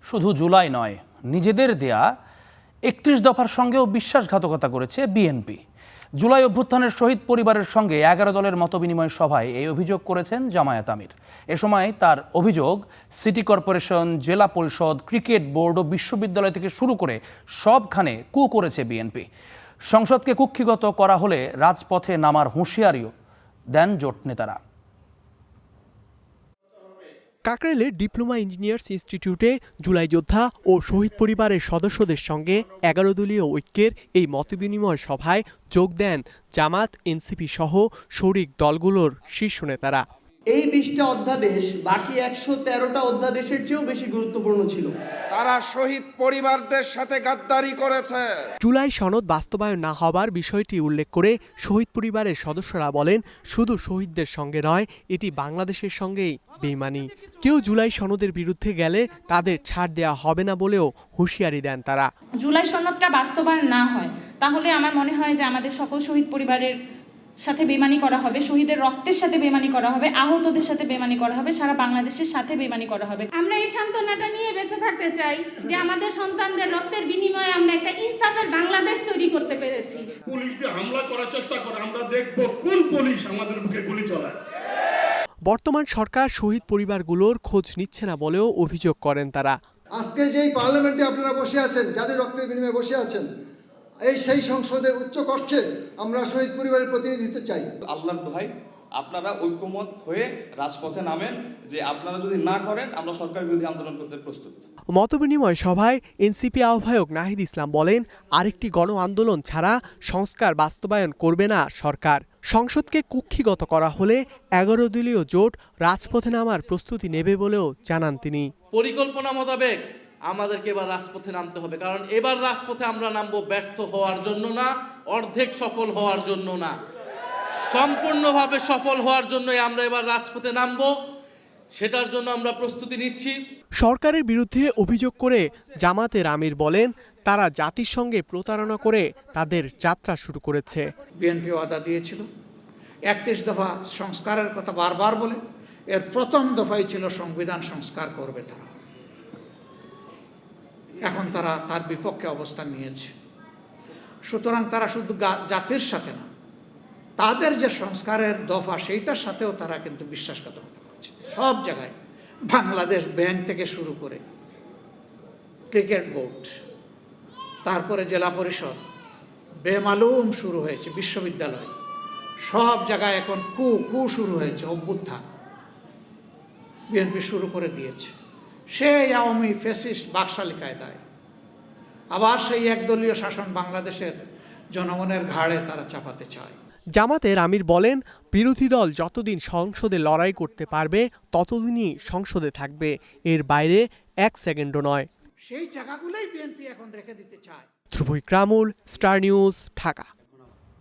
শুধু জুলাই নয়, নিজেদের দেয়া ৩১ দফার সঙ্গেও বিশ্বাসঘাতকতা করেছে বিএনপি। জুলাই অভ্যুত্থানের শহীদ পরিবারের সঙ্গে ১১ দলের মতবিনিময় সভায় এই অভিযোগ করেছেন জামায়াত আমির। এ সময় তার অভিযোগ, সিটি কর্পোরেশন, জেলা পরিষদ, ক্রিকেট বোর্ড ও বিশ্ববিদ্যালয় থেকে শুরু করে সবখানে কু করেছে বিএনপি। সংসদকে কুক্ষিগত করা হলে রাজপথে নামার হুঁশিয়ারিও দেন জোট নেতারা। কাকরাইলের ডিপ্লোমা ইঞ্জিনিয়ার্স ইনস্টিটিউটে জুলাই যোদ্ধা ও শহীদ পরিবারের সদস্যদের সঙ্গে ১১ দলীয় ঐক্যের এই মতবিনিময় সভায় যোগ দেন জামাত, এনসিপি সহ শরিক দলগুলোর শীর্ষ নেতারা। এই ২০টা অধ্যাদেশ বাকি ১১৩টা অধ্যাদেশের চেয়েও বেশি গুরুত্বপূর্ণ ছিল। তারা শহীদ পরিবারদের সাথে গাদ্দারি করেছে। জুলাই সনদ বাস্তবায়ন না হবার বিষয়টি উল্লেখ করে শহীদ পরিবারের সদস্যরা বলেন, শুধু শহীদদের সঙ্গে নয়, এটি বাংলাদেশের সঙ্গেই বেইমানি। কেউ জুলাই সনদের বিরুদ্ধে গেলে তাদের ছাড় দেওয়া হবে না বলেও হুঁশিয়ারি দেন তারা। জুলাই সনদটা বাস্তবায়ন না হয় তাহলে আমার মনে হয় যে আমাদের সকল শহীদ পরিবারের সাথে বেমানি করা হবে, শহীদের রক্তের সাথে বেমানি করা হবে, আহতদের সাথে বেমানি করা হবে, সারা বাংলাদেশের সাথে বেমানি করা হবে। আমরা এই সান্ত্বনাটা নিয়ে বেঁচে থাকতে চাই যে আমাদের সন্তানদের রক্তের বিনিময়ে আমরা একটা ইনসাফের বাংলাদেশ তৈরি করতে পেরেছি। পুলিশ যে হামলা করার চেষ্টা করে, আমরা দেখব কোন পুলিশ আমাদের বুকে গুলি চালায়। বর্তমান সরকার শহীদ পরিবারগুলোর খোঁজ নিচ্ছে না বলেও অভিযোগ করেন তারা। আজকে যেই পার্লামেন্টে আপনারা বসে আছেন, যাদের রক্তের বিনিময়ে বসে আছেন, সেই সংসদের উচ্চ কক্ষে আমরা শহীদ পরিবারের প্রতিনিধিত্ব চাই। আল্লাহর দোহাই, আপনারা ঐক্যমত হয়ে রাজপথে নামেন, যে আপনারা যদি না করেন আমরা সরকার বিরোধী আন্দোলন করতে প্রস্তুত। মতবিনিময় সভায় এনসিপি আহ্বায়ক নাহিদ ইসলাম বলেন, আরেকটি গণ আন্দোলন ছাড়া সংস্কার বাস্তবায়ন করবে না সরকার। সংসদকে কুক্ষিগত করা হলে ১১ দলীয় জোট রাজপথে নামার প্রস্তুতি নেবে বলেও জানান তিনি। পরিকল্পনা মোতাবেক আমাদেরকে এবার রাজপথে নামতে হবে, কারণ এবার রাজপথে আমরা নামবো ব্যর্থ হওয়ার জন্য না, অর্ধেক সফল হওয়ার জন্য না, সম্পূর্ণভাবে সফল হওয়ার জন্যই আমরা এবার রাজপথে নামবো। সেটার জন্য আমরা প্রস্তুতি নিচ্ছি। সরকারের বিরুদ্ধে অভিযোগ করে জামাতের আমির বলেন, তারা জাতির সঙ্গে প্রতারণা করে তাদের যাত্রা শুরু করেছে। বিএনপি ওয়াদা দিয়েছিল ৩১ দফা সংস্কারের কথা বারবার বলে, এর প্রথম দফাই ছিল সংবিধান সংস্কার করবে তারা। এখন তারা তার বিপক্ষে অবস্থান নিয়েছে। সুতরাং তারা শুধু জাতির সাথে না, তাদের যে সংস্কারের দফা সেইটার সাথেও তারা কিন্তু বিশ্বাসঘাতকতা করছে। সব জায়গায় বাংলাদেশ ব্যাংক থেকে শুরু করে ক্রিকেট বোর্ড, তারপরে জেলা পরিষদ, বেমালুম শুরু হয়েছে বিশ্ববিদ্যালয়, সব জায়গায় এখন কু শুরু হয়েছে। অভ্যুত্থান বিএনপি শুরু করে দিয়েছে। সেই আওয়ামী ফ্যাসিস্ট বাকশালী কায়দায় আবার সেই একদলীয় শাসন বাংলাদেশের জনগণের ঘাড়ে তারা চাপাতে চায়। জামাতের আমির বলেন, বিরোধী দল যতদিন সংসদে লড়াই করতে পারবে ততদিনই সংসদে থাকবে, এর বাইরে ১ সেকেন্ডও নয়। সেই জায়গাগুলোই বিএনপি এখন রেখে দিতে চায়। ধ্রুব ইকরামুল, স্টার নিউজ, ঢাকা।